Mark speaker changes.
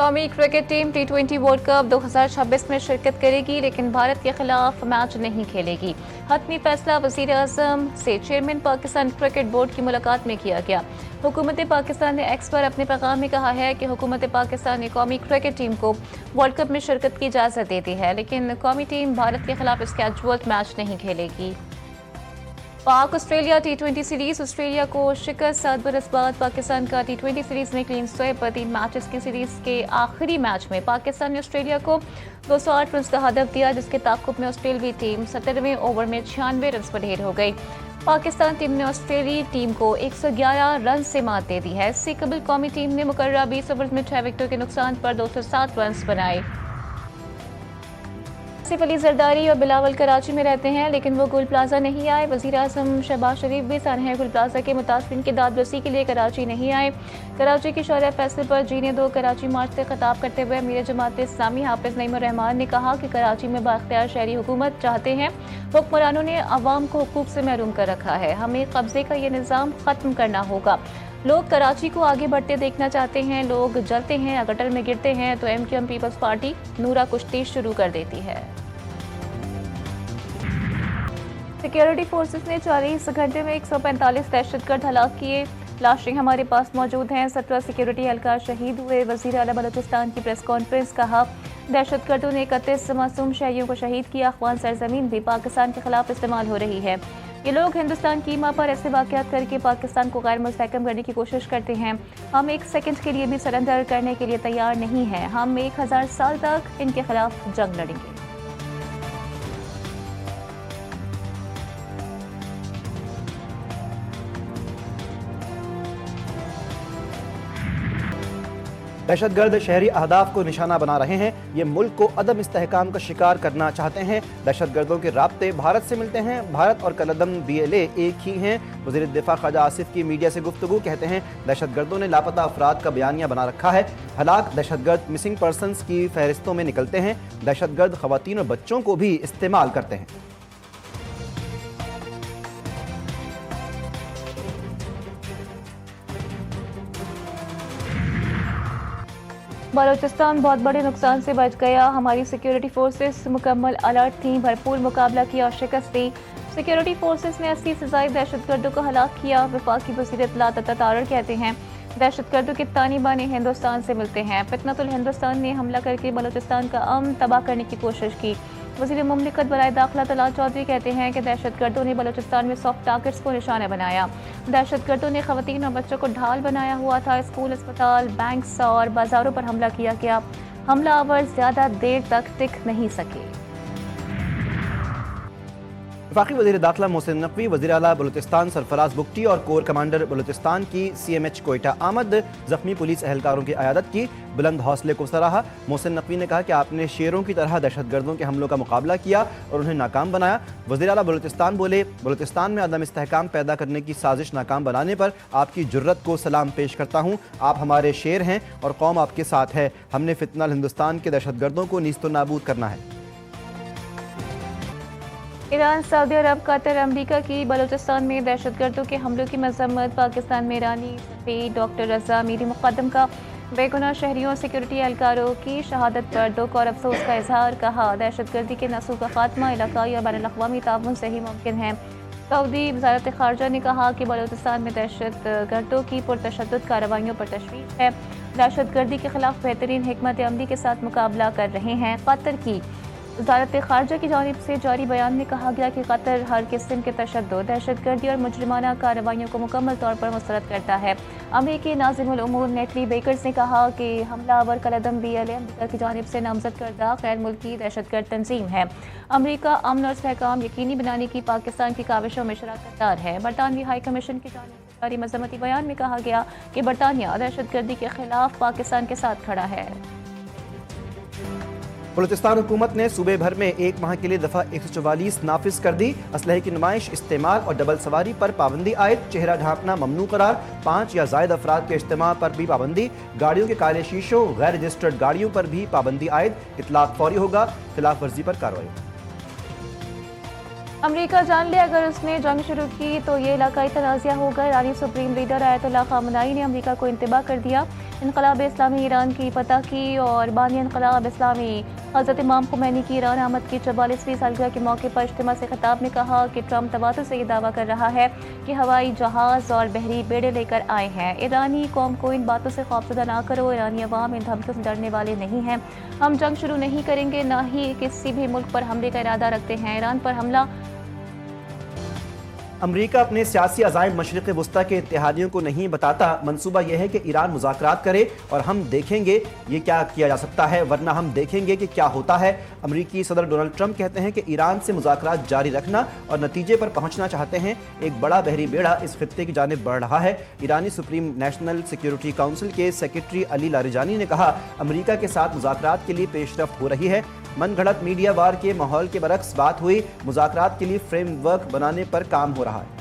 Speaker 1: कौमी cricket team T20 world cup 2026 में शिरकत करेगी, लेकिन भारत के खिलाफ मैच नहीं खेलेगी। हतमी फैसला वज़ीर आज़म से चेयरमैन पाकिस्तान क्रिकेट बोर्ड की मुलाकात में किया गया। हुकूमत पाकिस्तान ने एक्स पर अपने पैगाम में कहा है कि हुकूमत पाकिस्तान ने कौमी क्रिकेट टीम को वर्ल्ड कप में शिरकत की इजाज़त दे दी है, लेकिन कौमी टीम भारत के खिलाफ स्केड्यूल्ड मैच नहीं खेलेगी। पाक ऑस्ट्रेलिया T20 सीरीज, ऑस्ट्रेलिया को शिकस्त। 7 बरस बाद पाकिस्तान का T20 सीरीज में क्लीन स्वीप। 3 मैचेस की सीरीज के आखिरी मैच में पाकिस्तान ने ऑस्ट्रेलिया को 208 रन का हदफ दिया, जिसके ताक़ुब में ऑस्ट्रेलियाई टीम 17वें ओवर में 96 रन पर ढेर हो गई। पाकिस्तान टीम ने ऑस्ट्रेलियाई टीम को 111 रन से मात दे दी है। इससे कबल कौमी टीम ने मुकर्रर 20 ओवर में 6 विकेटों के नुकसान पर 207 रन बनाए। आसिफ अली जरदारी और बिलावल कराची में रहते हैं, लेकिन वो गुल प्लाजा नहीं आए। वज़ीर आज़म शहबाज शरीफ भी सानहा गुल प्लाजा के मुतासरीन की दादरसी के लिए कराची नहीं आए। कराची के शौर्य फैसले पर जीने दो कराची मार्च से खिताब करते हुए अमीर जमात इस्लामी हाफिज नईम रहमान ने कहा कि कराची में बाख्तियार शहरी हुकूमत चाहते हैं। हुक्मरानों ने अवाम को हुकूक से महरूम कर रखा है। हमें कब्जे का ये निज़ाम ख़त्म करना होगा। लोग कराची को आगे बढ़ते देखना चाहते हैं। लोग जलते हैं, गटर में गिरते हैं तो MQM पीपल्स पार्टी नूरा कुश्ती शुरू कर देती है। सिक्योरिटी फोर्सेस ने 40 घंटे में 145 दहशतगर्द हलाक किए। लाशें हमारे पास मौजूद हैं। 17 सिक्योरिटी एहलकार शहीद हुए। वज़ीर आला बलोचिस्तान की प्रेस कॉन्फ्रेंस, कहा दहशतगर्दों ने 31 मासूम शहरियों को शहीद किया। अफगान सरजमीन भी पाकिस्तान के खिलाफ इस्तेमाल हो रही है। ये लोग हिंदुस्तान की मां पर ऐसे वाक़यात करके पाकिस्तान को गैर मुस्तहकम करने की कोशिश करते हैं। हम 1 सेकंड के लिए भी सरेंडर करने के लिए तैयार नहीं हैं। हम 1000 साल तक इनके खिलाफ जंग लड़ेंगे।
Speaker 2: दहशतगर्द शहरी अहदाफ को निशाना बना रहे हैं। ये मुल्क को अदम इस्तेहकाम का शिकार करना चाहते हैं। दहशतगर्दों के राब्ते भारत से मिलते हैं। भारत और कलदम BLA एक ही हैं। वज़ीर दिफा ख्वाजा आसिफ की मीडिया से गुफ्तगू, कहते हैं दहशतगर्दों ने लापता अफराद का बयानिया बना रखा है। हलाक दहशतगर्द मिसिंग पर्सनस की फहरिस्तों में निकलते हैं। दहशतगर्द ख़वातीन और बच्चों को भी इस्तेमाल करते हैं।
Speaker 1: बलोचिस्तान बहुत बड़े नुकसान से बच गया। हमारी सिक्योरिटी फोर्सेस मुकम्मल अलर्ट थी, भरपूर मुकाबला किया और शिकस्त दी। सिक्योरिटी फोर्सेस ने 80 से ज़ायद दहशतगर्दों को हलाक किया। वफाकी वज़ीर इत्तलात अता तारड़ कहते हैं दहशतगर्दों के तालिबान हिंदुस्तान से मिलते हैं। फितनतुल हिंदुस्तान ने हमला करके बलोचिस्तान का अमन तबाह करने की कोशिश की। वज़ीर मुमलिकत बराए दाखिला तलाल चौधरी कहते हैं कि दहशतगर्दों ने बलोचिस्तान में सॉफ्ट टारगेट्स को निशाना बनाया। दहशतगर्दों ने खवातीन और बच्चों को ढाल बनाया हुआ था। स्कूल, अस्पताल, बैंक्स और बाजारों पर हमला किया गया। हमलावर ज़्यादा देर तक टिक नहीं सके।
Speaker 2: वफाकी वज़ीर दाखिला मोहसिन नकवी, वज़ीर आला बलूचिस्तान सरफराज बुगटी और कोर कमांडर बलूचिस्तान की CMH कोयटा आमद। ज़ख्मी पुलिस एहलकारों की क़यादत की। बुलंद हौसले को सराहा। मोहसिन नकवी ने कहा कि आपने शेरों की तरह दहशतगर्दों के हमलों का मुकाबला किया और उन्हें नाकाम बनाया। वज़ीर आला बलूचिस्तान बोले, बलूचिस्तान में अदम इस्तेहकाम पैदा करने की साजिश नाकाम बनाने पर आपकी जुर्रत को सलाम पेश करता हूँ। आप हमारे शेर हैं और कौम आपके साथ है। हमने फितनल हिंदुस्तान के दहशतगर्दों को नीस्तो नाबूद करना है।
Speaker 1: ईरान, सऊदी अरब, कतर, अमरीका की बलूचिस्तान में दहशतगर्दों के हमलों की मजम्मत। पाकिस्तान में ईरानी सफ़ीर डॉक्टर रज़ा मीरी मुक़द्दम का बेगुनाह शहरियों सिक्योरिटी एहलकारों की शहादत पर दुख और अफसोस का इजहार। कहा दहशतगर्दी के नस्ल का खात्मा इलाकाई और बैनुल-अक़वामी ताउन से ही मुमकिन है। सऊदी वज़ारत ख़ारजा ने कहा कि बलूचिस्तान में दहशतगर्दों की पुरतशद्दुद कार्रवाइयों पर तशवीश है। दहशतगर्दी के खिलाफ बेहतरीन हिकमत अमली के साथ मुकाबला कर रहे हैं। कतर की वज़ारत ख़ारजा की जानिब से जारी बयान में कहा गया कि कतर हर किस्म के तशद्दुद, दहशतगर्दी और मुजरिमाना कार्रवाइयों को मुकम्मल तौर पर मुस्तरद करता है। अमरीकी नाज़िमुल उमूर नेटली बेकर्स ने कहा कि हमलावर कलदम BLA अमरीका की जानिब से नामजद करदा गैर मुल्की दहशतगर्द तंजीम है। अमरीका अमन और इस्तेहकाम यकीनी बनाने की पाकिस्तान की काविशों में शराकतदार है। बरतानवी हाई कमीशन की जानिब से जारी मजम्मती बयान में कहा गया कि बरतानिया दहशतगर्दी के खिलाफ पाकिस्तान के साथ खड़ा है।
Speaker 2: बलूचिस्तान हुकूमत ने सूबे भर में 1 माह के लिए दफ़ा 144 नाफिज कर दी। असलहे की नुमाइश, इस्तेमाल और डबल सवारी पर पाबंदी आयद। चेहरा ढांपना ममनू करार। 5 या ज़ायद अफराद के इस्तेमाल पर भी पाबंदी। गाड़ियों के काले शीशों, गैर रजिस्टर्ड गाड़ियों पर भी पाबंदी आयद। इतलाक फौरी होगा, खिलाफ वर्जी पर कार्रवाई।
Speaker 1: अमेरिका जान ले अगर उसने जंग शुरू की तो ये इलाकाई तनाज़ा होगा। ईरानी सुप्रीम लीडर आयतुल्लाह खामनाई ने अमेरिका को इंतबाह कर दिया। इनकलाब इस्लामी ईरान की फतह की और बानी इनकलाब इस्लामी हज़रत इमाम खुमैनी की ईरान आमद की 44वीं सालगिरह के मौके पर इज्तिमा से खिताब में कहा कि ट्रंप तवातुर से ये दावा कर रहा है कि हवाई जहाज़ और बहरी बेड़े लेकर आए हैं। ईरानी कौम को इन बातों से खौफजदा ना करो, ईरानी अवाम इन धमकियों से डरने वाले नहीं हैं। हम जंग शुरू नहीं करेंगे, ना ही किसी भी मुल्क पर हमले का इरादा रखते हैं। ईरान पर हमला
Speaker 2: अमरीका अपने सियासी अज़ाइम मशरिक़ वस्ता के इत्तेहादियों को नहीं बताता। मंसूबा यह है कि ईरान मुज़ाकरात करे और हम देखेंगे ये क्या किया जा सकता है, वरना हम देखेंगे कि क्या होता है। अमरीकी सदर डोनाल्ड ट्रंप कहते हैं कि ईरान से मुज़ाकरात जारी रखना और नतीजे पर पहुंचना चाहते हैं। एक बड़ा बहरी बेड़ा इस खित्ते की जानिब बढ़ रहा है। ईरानी सुप्रीम नेशनल सिक्योरिटी काउंसिल के सेक्रेटरी अली लारिजानी ने कहा, अमरीका के साथ मुज़ाकरात के लिए पेशरफ्त हो रही है। मन घड़त मीडिया वार के माहौल के बरक्स बात हुई। मुज़ाकरात के लिए फ्रेमवर्क बनाने पर काम हो रहा है।